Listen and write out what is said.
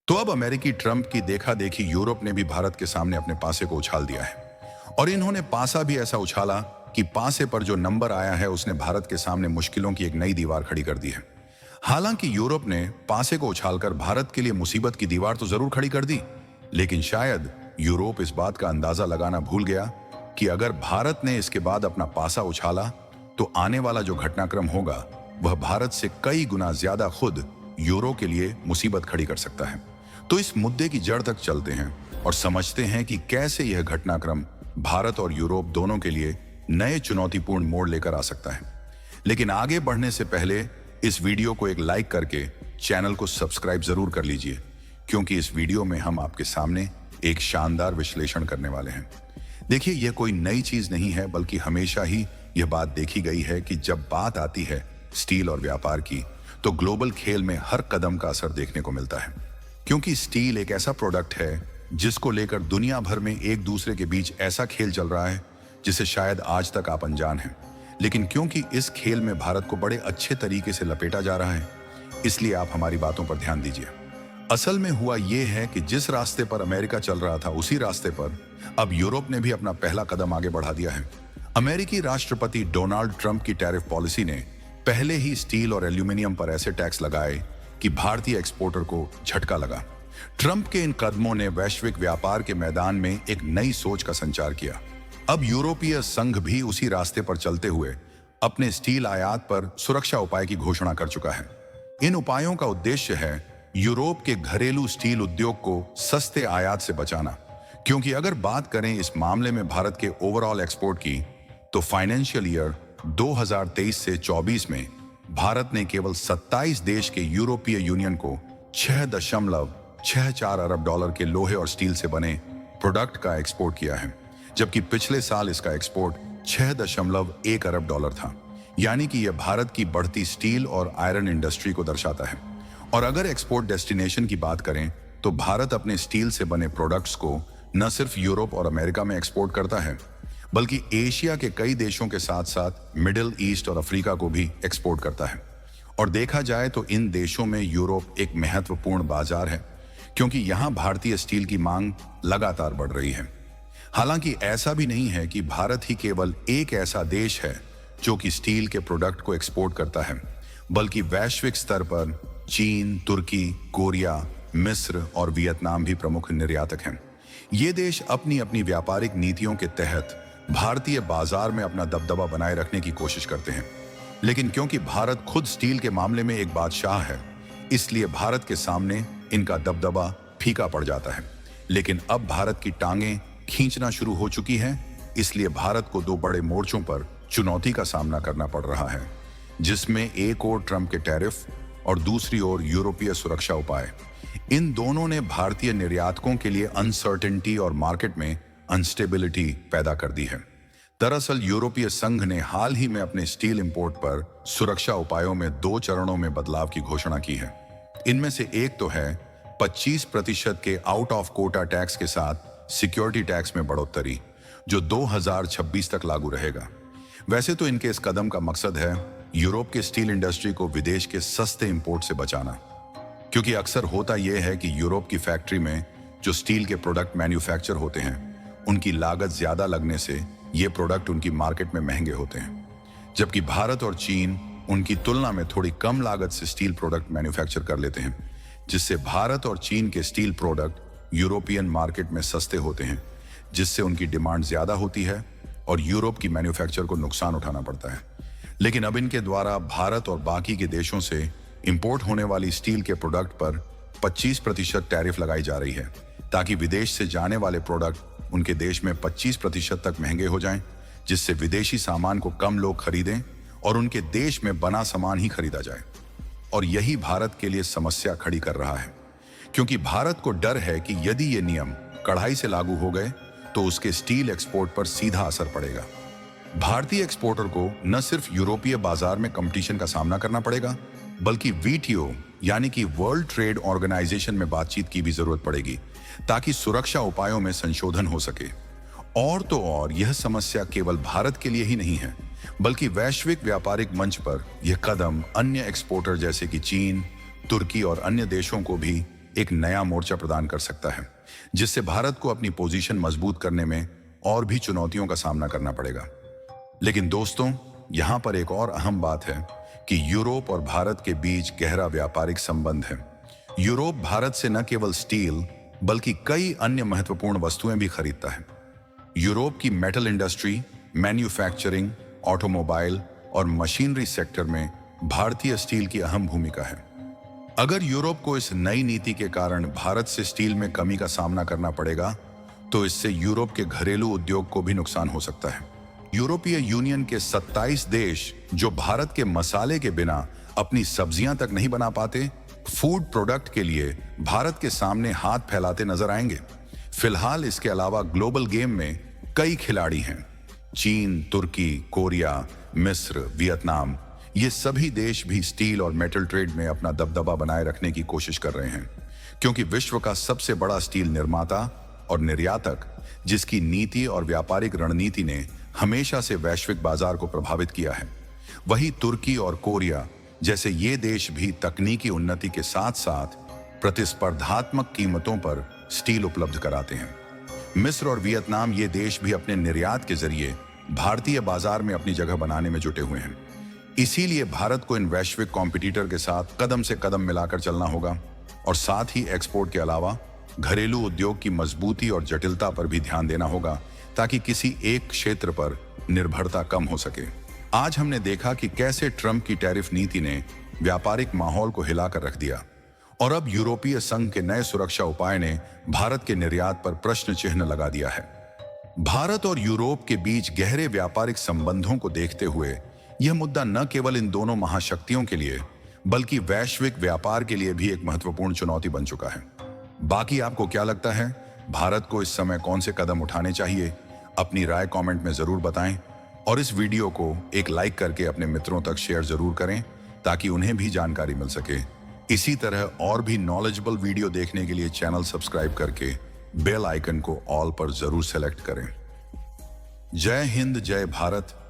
तो अब अमेरिकी ट्रंप की देखा देखी यूरोप ने भी भारत के सामने अपने पासे को उछाल दिया है। और इन्होंने पासा भी ऐसा उछाला कि पासे पर जो नंबर आया है उसने भारत के सामने मुश्किलों की एक नई दीवार खड़ी कर दी है। हालांकि यूरोप ने पासे को उछालकर भारत के लिए मुसीबत की दीवार तो जरूर खड़ी कर दी, लेकिन शायद यूरोप इस बात का अंदाजा लगाना भूल गया कि अगर भारत ने इसके बाद अपना पासा उछाला तो आने वाला जो घटनाक्रम होगा वह भारत से कई गुना ज्यादा खुद यूरो के लिए मुसीबत खड़ी कर सकता है। तो इस मुद्दे की जड़ तक चलते हैं और समझते हैं कि कैसे यह घटनाक्रम भारत और यूरोप दोनों के लिए नए चुनौतीपूर्ण मोड़ लेकर आ सकता है। लेकिन आगे बढ़ने से पहले इस वीडियो को एक लाइक करके चैनल को सब्सक्राइब जरूर कर लीजिए, क्योंकि इस वीडियो में हम आपके सामने एक शानदार विश्लेषण करने वाले हैं। देखिए, यह कोई नई चीज नहीं है, बल्कि हमेशा ही यह बात देखी गई है कि जब बात आती है स्टील और व्यापार की, तो ग्लोबल खेल में हर कदम का असर देखने को मिलता है। क्योंकि स्टील एक ऐसा प्रोडक्ट है जिसको लेकर दुनिया भर में एक दूसरे के बीच ऐसा खेल चल रहा है जिसे शायद आज तक आप अनजान हैं। लेकिन क्योंकि इस खेल में भारत को बड़े अच्छे तरीके से लपेटा जा रहा है, इसलिए आप हमारी बातों पर ध्यान दीजिए। असल में हुआ यह है कि जिस रास्ते पर अमेरिका चल रहा था, उसी रास्ते पर अब यूरोप ने भी अपना पहला कदम आगे बढ़ा दिया है। अमेरिकी राष्ट्रपति डोनाल्ड ट्रंप की टैरिफ पॉलिसी ने पहले ही स्टील और एल्यूमिनियम पर ऐसे टैक्स लगाए कि भारतीय एक्सपोर्टर को झटका लगा। ट्रंप के इन कदमों ने वैश्विक व्यापार के मैदान में एक नई सोच का संचार किया। अब यूरोपीय संघ भी उसी रास्ते पर चलते हुए अपने स्टील आयात पर सुरक्षा उपाय की घोषणा कर चुका है। इन उपायों का उद्देश्य है यूरोप के घरेलू स्टील उद्योग को सस्ते आयात से बचाना। क्योंकि अगर बात करें इस मामले में भारत के ओवरऑल एक्सपोर्ट की, तो फाइनेंशियल ईयर 2023 से 24 में भारत ने केवल 27 देश के यूरोपीय यूनियन को 6.64 अरब डॉलर के लोहे और स्टील से बने प्रोडक्ट का एक्सपोर्ट किया है, जबकि पिछले साल इसका एक्सपोर्ट 6.1 अरब डॉलर था। यानी कि यह भारत की बढ़ती स्टील और आयरन इंडस्ट्री को दर्शाता है। और अगर एक्सपोर्ट डेस्टिनेशन की बात करें, तो भारत अपने स्टील से बने प्रोडक्ट्स को न सिर्फ यूरोप और अमेरिका में एक्सपोर्ट करता है, बल्कि एशिया के कई देशों के साथ साथ मिडिल ईस्ट और अफ्रीका को भी एक्सपोर्ट करता है। और देखा जाए तो इन देशों में यूरोप एक महत्वपूर्ण बाजार है, क्योंकि यहां भारतीय स्टील की मांग लगातार बढ़ रही है। हालांकि ऐसा भी नहीं है कि भारत ही केवल एक ऐसा देश है जो कि स्टील के प्रोडक्ट को एक्सपोर्ट करता है, बल्कि वैश्विक स्तर पर चीन, तुर्की, कोरिया, मिस्र और वियतनाम भी प्रमुख निर्यातक हैं। ये देश अपनी अपनी व्यापारिक नीतियों के तहत भारतीय बाजार में अपना दबदबा बनाए रखने की कोशिश करते हैं। लेकिन क्योंकि भारत खुद स्टील के मामले में एक बादशाह है, इसलिए भारत के सामने इनका दबदबा फीका पड़ जाता है। लेकिन अब भारत की टांगें खींचना शुरू हो चुकी हैं, इसलिए भारत को दो बड़े मोर्चों पर चुनौती का सामना करना पड़ रहा है, जिसमें एक ओर ट्रंप के टैरिफ और दूसरी ओर यूरोपीय सुरक्षा उपाय। इन दोनों ने भारतीय निर्यातकों के लिए अनसर्टेनिटी और मार्केट में अनस्टेबिलिटी पैदा कर दी है। दरअसल यूरोपीय संघ ने हाल ही में अपने स्टील इंपोर्ट पर सुरक्षा उपायों में 2 चरणों में बदलाव की घोषणा की है। इनमें से एक तो है 25% के आउट ऑफ कोटा टैक्स के साथ सिक्योरिटी टैक्स में बढ़ोतरी, जो 2026 तक लागू रहेगा। वैसे तो इनके इस कदम का मकसद है यूरोप के स्टील इंडस्ट्री को विदेश के सस्ते इंपोर्ट से बचाना, क्योंकि अक्सर होता यह है कि यूरोप की फैक्ट्री में जो स्टील के प्रोडक्ट मैन्युफैक्चर होते हैं, उनकी लागत ज्यादा लगने से ये प्रोडक्ट उनकी मार्केट में महंगे होते हैं, जबकि भारत और चीन उनकी तुलना में थोड़ी कम लागत से स्टील प्रोडक्ट मैन्युफैक्चर कर लेते हैं, जिससे भारत और चीन के स्टील प्रोडक्ट यूरोपियन मार्केट में सस्ते होते हैं, जिससे उनकी डिमांड ज्यादा होती है और यूरोप की मैन्युफैक्चर को नुकसान उठाना पड़ता है। लेकिन अब इनके द्वारा भारत और बाकी के देशों से इंपोर्ट होने वाली स्टील के प्रोडक्ट पर 25% टैरिफ लगाई जा रही है, ताकि विदेश से जाने वाले प्रोडक्ट उनके देश में 25% तक महंगे हो जाएं, जिससे विदेशी सामान को कम लोग खरीदें और उनके देश में बना सामान ही खरीदा जाए। और यही भारत के लिए समस्या खड़ी कर रहा है, क्योंकि भारत को डर है कि यदि ये नियम कड़ाई से लागू हो गए तो उसके स्टील एक्सपोर्ट पर सीधा असर पड़ेगा। भारतीय एक्सपोर्टर को न सिर्फ यूरोपीय बाजार में कंपटीशन का सामना करना पड़ेगा, बल्कि वीटीओ यानी कि वर्ल्ड ट्रेड ऑर्गेनाइजेशन में बातचीत की भी जरूरत पड़ेगी, ताकि सुरक्षा उपायों में संशोधन हो सके। और तो और यह समस्या केवल भारत के लिए ही नहीं है, बल्कि वैश्विक व्यापारिक मंच पर यह कदम अन्य एक्सपोर्टर जैसे कि चीन, तुर्की और अन्य देशों को भी एक नया मोर्चा प्रदान कर सकता है, जिससे भारत को अपनी पोजीशन मजबूत करने में और भी चुनौतियों का सामना करना पड़ेगा। लेकिन दोस्तों, यहां पर एक और अहम बात है कि यूरोप और भारत के बीच गहरा व्यापारिक संबंध है। यूरोप भारत से न केवल स्टील बल्कि कई अन्य महत्वपूर्ण वस्तुएं भी खरीदता है। यूरोप की मेटल इंडस्ट्री, मैन्युफैक्चरिंग, ऑटोमोबाइल और मशीनरी सेक्टर में भारतीय स्टील की अहम भूमिका है। अगर यूरोप को इस नई नीति के कारण भारत से स्टील में कमी का सामना करना पड़ेगा, तो इससे यूरोप के घरेलू उद्योग को भी नुकसान हो सकता है। यूरोपीय यूनियन के 27 देश जो भारत के मसाले के बिना अपनी सब्जियां तक नहीं बना पाते, फूड प्रोडक्ट के लिए भारत के सामने हाथ फैलाते नजर आएंगे। फिलहाल इसके अलावा ग्लोबल गेम में कई खिलाड़ी हैं। चीन, तुर्की, कोरिया, मिस्र, वियतनाम, ये सभी देश भी स्टील और मेटल ट्रेड में अपना दबदबा बनाए रखने की कोशिश कर रहे हैं, क्योंकि विश्व का सबसे बड़ा स्टील निर्माता और निर्यातक, जिसकी नीति और व्यापारिक रणनीति ने हमेशा से वैश्विक बाजार को प्रभावित किया है, वही तुर्की और कोरिया जैसे ये देश भी तकनीकी उन्नति के साथ साथ प्रतिस्पर्धात्मक कीमतों पर स्टील उपलब्ध कराते हैं। मिस्र और वियतनाम ये देश भी अपने निर्यात के जरिए भारतीय बाजार में अपनी जगह बनाने में जुटे हुए हैं। इसीलिए भारत को इन वैश्विक कॉम्पिटिटर के साथ कदम से कदम मिलाकर चलना होगा और साथ ही एक्सपोर्ट के अलावा घरेलू उद्योग की मजबूती और जटिलता पर भी ध्यान देना होगा, ताकि किसी एक क्षेत्र पर निर्भरता कम हो सके। आज हमने देखा कि कैसे ट्रंप की टैरिफ नीति ने व्यापारिक माहौल को हिलाकर रख दिया और अब यूरोपीय संघ के नए सुरक्षा उपाय ने भारत के निर्यात पर प्रश्न चिन्ह लगा दिया है। भारत और यूरोप के बीच गहरे व्यापारिक संबंधों को देखते हुए यह मुद्दा न केवल इन दोनों महाशक्तियों के लिए बल्कि वैश्विक व्यापार के लिए भी एक महत्वपूर्ण चुनौती बन चुका है। बाकी आपको क्या लगता है, भारत को इस समय कौन से कदम उठाने चाहिए? अपनी राय कमेंट में जरूर बताएं और इस वीडियो को एक लाइक करके अपने मित्रों तक शेयर जरूर करें, ताकि उन्हें भी जानकारी मिल सके। इसी तरह और भी नॉलेजेबल वीडियो देखने के लिए चैनल सब्सक्राइब करके बेल आइकन को ऑल पर जरूर सेलेक्ट करें। जय हिंद, जय भारत।